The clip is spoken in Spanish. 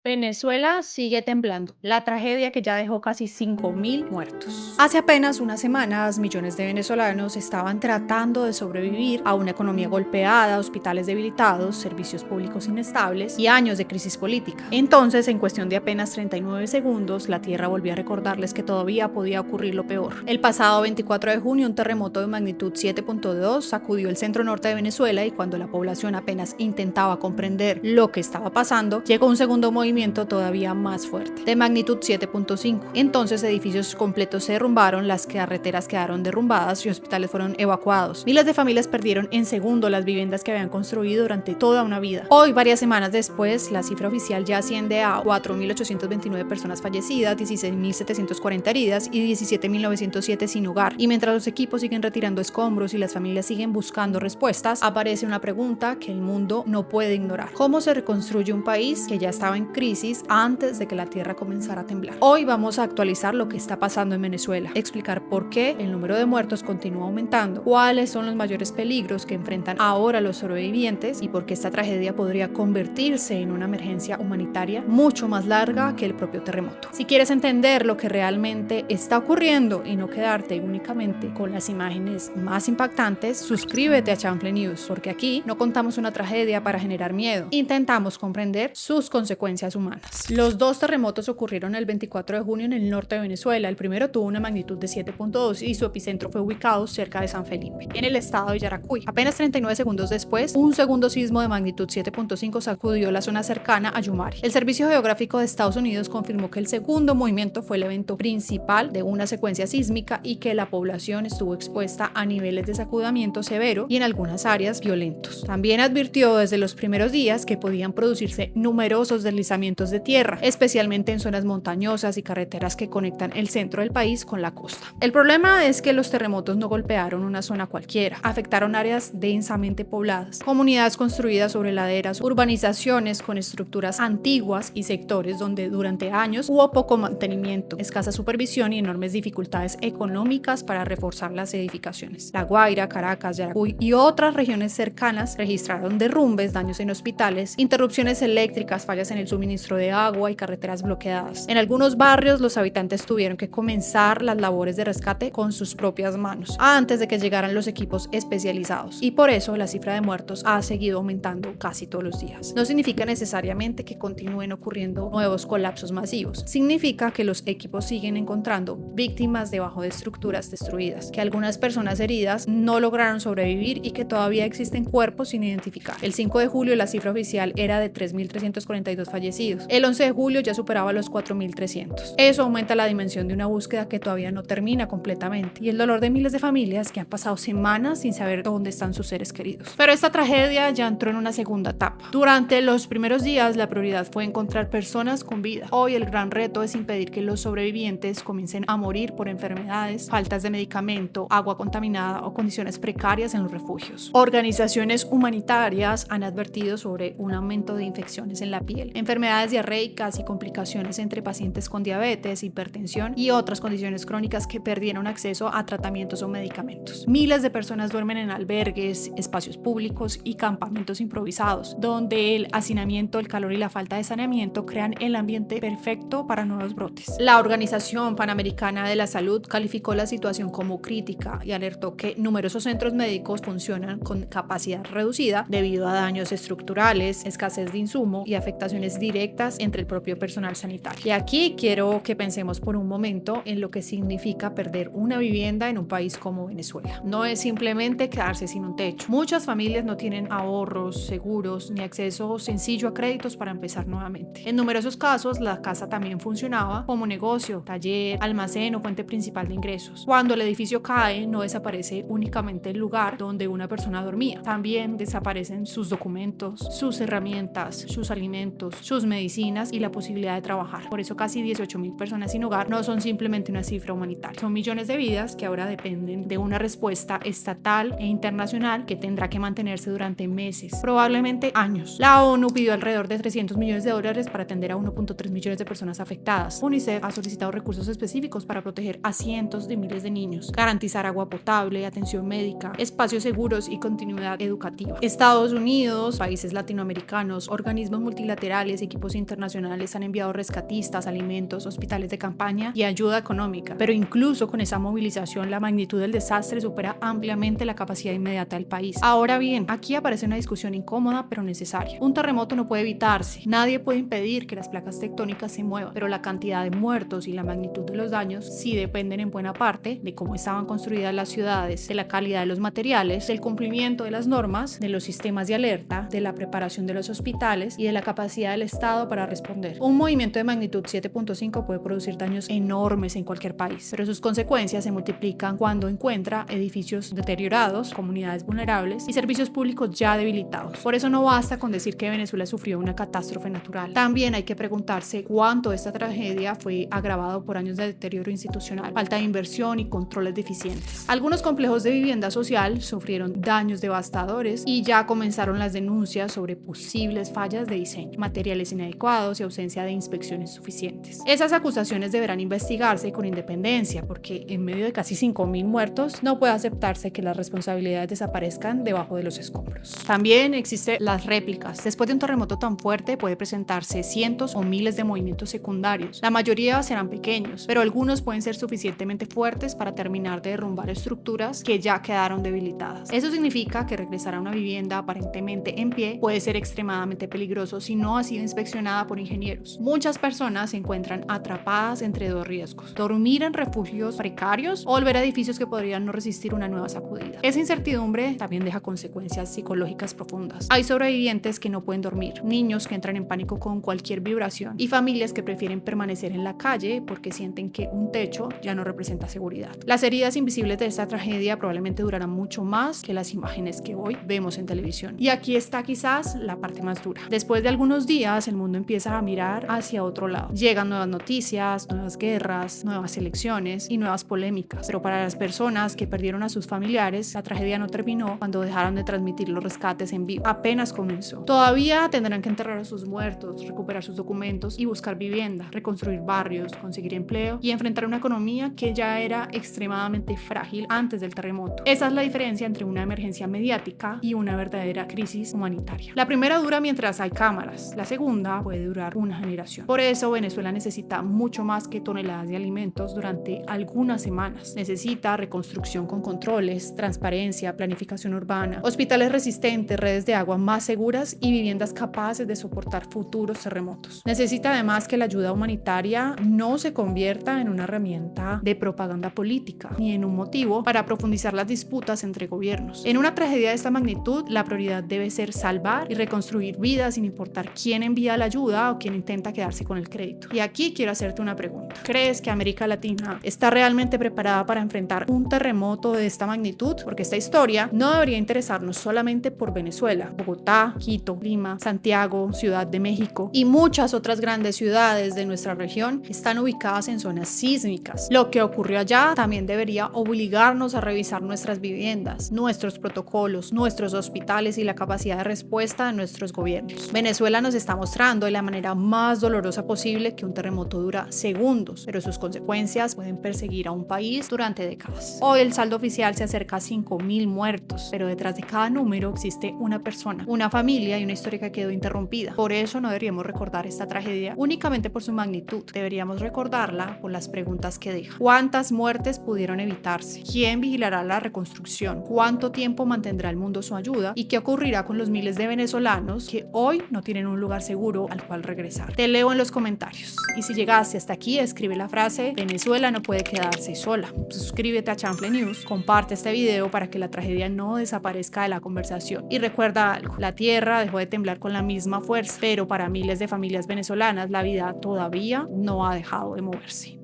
Venezuela sigue temblando, la tragedia que ya dejó casi 5.000 muertos. Hace apenas unas semanas, millones de venezolanos estaban tratando de sobrevivir a una economía golpeada, hospitales debilitados, servicios públicos inestables y años de crisis política. Entonces, en cuestión de apenas 39 segundos, la Tierra volvió a recordarles que todavía podía ocurrir lo peor. El pasado 24 de junio, un terremoto de magnitud 7.2 sacudió el centro norte de Venezuela y cuando la población apenas intentaba comprender lo que estaba pasando, llegó un segundo movimiento todavía más fuerte, de magnitud 7.5. Entonces edificios completos se derrumbaron, las carreteras quedaron derrumbadas y hospitales fueron evacuados. Miles de familias perdieron en segundo las viviendas que habían construido durante toda una vida. Hoy, varias semanas después, la cifra oficial ya asciende a 4.829 personas fallecidas, 16.740 heridas y 17.907 sin hogar. Y mientras los equipos siguen retirando escombros y las familias siguen buscando respuestas, aparece una pregunta que el mundo no puede ignorar. ¿Cómo se reconstruye un país que ya estaba en crisis antes de que la tierra comenzara a temblar? Hoy vamos a actualizar lo que está pasando en Venezuela, explicar por qué el número de muertos continúa aumentando, cuáles son los mayores peligros que enfrentan ahora los sobrevivientes y por qué esta tragedia podría convertirse en una emergencia humanitaria mucho más larga que el propio terremoto. Si quieres entender lo que realmente está ocurriendo y no quedarte únicamente con las imágenes más impactantes, suscríbete a Chanfle News, porque aquí no contamos una tragedia para generar miedo, intentamos comprender sus consecuencias humanas. Los dos terremotos ocurrieron el 24 de junio en el norte de Venezuela. El primero tuvo una magnitud de 7.2 y su epicentro fue ubicado cerca de San Felipe, en el estado de Yaracuy. Apenas 39 segundos después, un segundo sismo de magnitud 7.5 sacudió la zona cercana a Yumari. El Servicio Geográfico de Estados Unidos confirmó que el segundo movimiento fue el evento principal de una secuencia sísmica y que la población estuvo expuesta a niveles de sacudimiento severo y en algunas áreas violentos. También advirtió desde los primeros días que podían producirse numerosos deslizamientos de tierra, especialmente en zonas montañosas y carreteras que conectan el centro del país con la costa. El problema es que los terremotos no golpearon una zona cualquiera, afectaron áreas densamente pobladas, comunidades construidas sobre laderas, urbanizaciones con estructuras antiguas y sectores donde durante años hubo poco mantenimiento, escasa supervisión y enormes dificultades económicas para reforzar las edificaciones. La Guaira, Caracas, Yaracuy y otras regiones cercanas registraron derrumbes, daños en hospitales, interrupciones eléctricas, fallas en el suministro de agua y carreteras bloqueadas. En algunos barrios los habitantes tuvieron que comenzar las labores de rescate con sus propias manos antes de que llegaran los equipos especializados y por eso la cifra de muertos ha seguido aumentando casi todos los días. No significa necesariamente que continúen ocurriendo nuevos colapsos masivos, significa que los equipos siguen encontrando víctimas debajo de estructuras destruidas, que algunas personas heridas no lograron sobrevivir y que todavía existen cuerpos sin identificar. El 5 de julio la cifra oficial era de 3.342 fallecidos. El 11 de julio ya superaba los 4.300. Eso aumenta la dimensión de una búsqueda que todavía no termina completamente y el dolor de miles de familias que han pasado semanas sin saber dónde están sus seres queridos. Pero esta tragedia ya entró en una segunda etapa. Durante los primeros días la prioridad fue encontrar personas con vida. Hoy el gran reto es impedir que los sobrevivientes comiencen a morir por enfermedades, faltas de medicamento, agua contaminada o condiciones precarias en los refugios. Organizaciones humanitarias han advertido sobre un aumento de infecciones en la piel, enfermedades diarreicas y complicaciones entre pacientes con diabetes, hipertensión y otras condiciones crónicas que perdieron acceso a tratamientos o medicamentos. Miles de personas duermen en albergues, espacios públicos y campamentos improvisados, donde el hacinamiento, el calor y la falta de saneamiento crean el ambiente perfecto para nuevos brotes. La Organización Panamericana de la Salud calificó la situación como crítica y alertó que numerosos centros médicos funcionan con capacidad reducida debido a daños estructurales, escasez de insumo y afectaciones directas entre el propio personal sanitario. Y aquí quiero que pensemos por un momento en lo que significa perder una vivienda en un país como Venezuela. No es simplemente quedarse sin un techo. Muchas familias no tienen ahorros, seguros ni acceso sencillo a créditos para empezar nuevamente. En numerosos casos, la casa también funcionaba como negocio, taller, almacén o fuente principal de ingresos. Cuando el edificio cae, no desaparece únicamente el lugar donde una persona dormía. También desaparecen sus documentos, sus herramientas, sus alimentos, sus medicinas y la posibilidad de trabajar. Por eso casi 18.000 personas sin hogar no son simplemente una cifra humanitaria. Son millones de vidas que ahora dependen de una respuesta estatal e internacional que tendrá que mantenerse durante meses, probablemente años. La ONU pidió alrededor de 300 millones de dólares para atender a 1.3 millones de personas afectadas. UNICEF ha solicitado recursos específicos para proteger a cientos de miles de niños, garantizar agua potable, atención médica, espacios seguros y continuidad educativa. Estados Unidos, países latinoamericanos, organismos multilaterales, equipos equipos internacionales han enviado rescatistas, alimentos, hospitales de campaña y ayuda económica. Pero incluso con esa movilización, la magnitud del desastre supera ampliamente la capacidad inmediata del país. Ahora bien, aquí aparece una discusión incómoda pero necesaria. Un terremoto no puede evitarse. Nadie puede impedir que las placas tectónicas se muevan, pero la cantidad de muertos y la magnitud de los daños sí dependen en buena parte de cómo estaban construidas las ciudades, de la calidad de los materiales, del cumplimiento de las normas, de los sistemas de alerta, de la preparación de los hospitales y de la capacidad del Estado para responder. Un movimiento de magnitud 7.5 puede producir daños enormes en cualquier país, pero sus consecuencias se multiplican cuando encuentra edificios deteriorados, comunidades vulnerables y servicios públicos ya debilitados. Por eso no basta con decir que Venezuela sufrió una catástrofe natural. También hay que preguntarse cuánto esta tragedia fue agravado por años de deterioro institucional, falta de inversión y controles deficientes. Algunos complejos de vivienda social sufrieron daños devastadores y ya comenzaron las denuncias sobre posibles fallas de diseño, materiales inadecuados y ausencia de inspecciones suficientes. Esas acusaciones deberán investigarse con independencia, porque en medio de casi 5.000 muertos no puede aceptarse que las responsabilidades desaparezcan debajo de los escombros. También existen las réplicas. Después de un terremoto tan fuerte puede presentarse cientos o miles de movimientos secundarios. La mayoría serán pequeños, pero algunos pueden ser suficientemente fuertes para terminar de derrumbar estructuras que ya quedaron debilitadas. Eso significa que regresar a una vivienda aparentemente en pie puede ser extremadamente peligroso si no ha sido inspeccionada por ingenieros. Muchas personas se encuentran atrapadas entre dos riesgos: dormir en refugios precarios o volver a edificios que podrían no resistir una nueva sacudida. Esa incertidumbre también deja consecuencias psicológicas profundas. Hay sobrevivientes que no pueden dormir, niños que entran en pánico con cualquier vibración y familias que prefieren permanecer en la calle porque sienten que un techo ya no representa seguridad. Las heridas invisibles de esta tragedia probablemente durarán mucho más que las imágenes que hoy vemos en televisión. Y aquí está quizás la parte más dura. Después de algunos días, el mundo empieza a mirar hacia otro lado. Llegan nuevas noticias, nuevas guerras, nuevas elecciones y nuevas polémicas. Pero para las personas que perdieron a sus familiares, la tragedia no terminó cuando dejaron de transmitir los rescates en vivo. Apenas comenzó. Todavía tendrán que enterrar a sus muertos, recuperar sus documentos y buscar vivienda, reconstruir barrios, conseguir empleo y enfrentar una economía que ya era extremadamente frágil antes del terremoto. Esa es la diferencia entre una emergencia mediática y una verdadera crisis humanitaria. La primera dura mientras hay cámaras, la segunda puede durar una generación. Por eso Venezuela necesita mucho más que toneladas de alimentos durante algunas semanas. Necesita reconstrucción con controles, transparencia, planificación urbana, hospitales resistentes, redes de agua más seguras y viviendas capaces de soportar futuros terremotos. Necesita además que la ayuda humanitaria no se convierta en una herramienta de propaganda política ni en un motivo para profundizar las disputas entre gobiernos. En una tragedia de esta magnitud, la prioridad debe ser salvar y reconstruir vidas sin importar quién envía la ayuda o quién intenta quedarse con el crédito. Y aquí quiero hacerte una pregunta. ¿Crees que América Latina está realmente preparada para enfrentar un terremoto de esta magnitud? Porque esta historia no debería interesarnos solamente por Venezuela. Bogotá, Quito, Lima, Santiago, Ciudad de México y muchas otras grandes ciudades de nuestra región están ubicadas en zonas sísmicas. Lo que ocurrió allá también debería obligarnos a revisar nuestras viviendas, nuestros protocolos, nuestros hospitales y la capacidad de respuesta de nuestros gobiernos. Venezuela nos está mostrando de la manera más dolorosa posible que un terremoto dura segundos, pero sus consecuencias pueden perseguir a un país durante décadas. Hoy el saldo oficial se acerca a 5.000 muertos, pero detrás de cada número existe una persona, una familia y una historia que quedó interrumpida. Por eso no deberíamos recordar esta tragedia únicamente por su magnitud. Deberíamos recordarla por las preguntas que deja. ¿Cuántas muertes pudieron evitarse? ¿Quién vigilará la reconstrucción? ¿Cuánto tiempo mantendrá el mundo su ayuda? ¿Y qué ocurrirá con los miles de venezolanos que hoy no tienen un lugar seguro al cual regresar? Te leo en los comentarios. Y si llegaste hasta aquí, escribe la frase: Venezuela no puede quedarse sola. Suscríbete a Chanfle News, comparte este video para que la tragedia no desaparezca de la conversación. Y recuerda algo, la tierra dejó de temblar con la misma fuerza, pero para miles de familias venezolanas la vida todavía no ha dejado de moverse.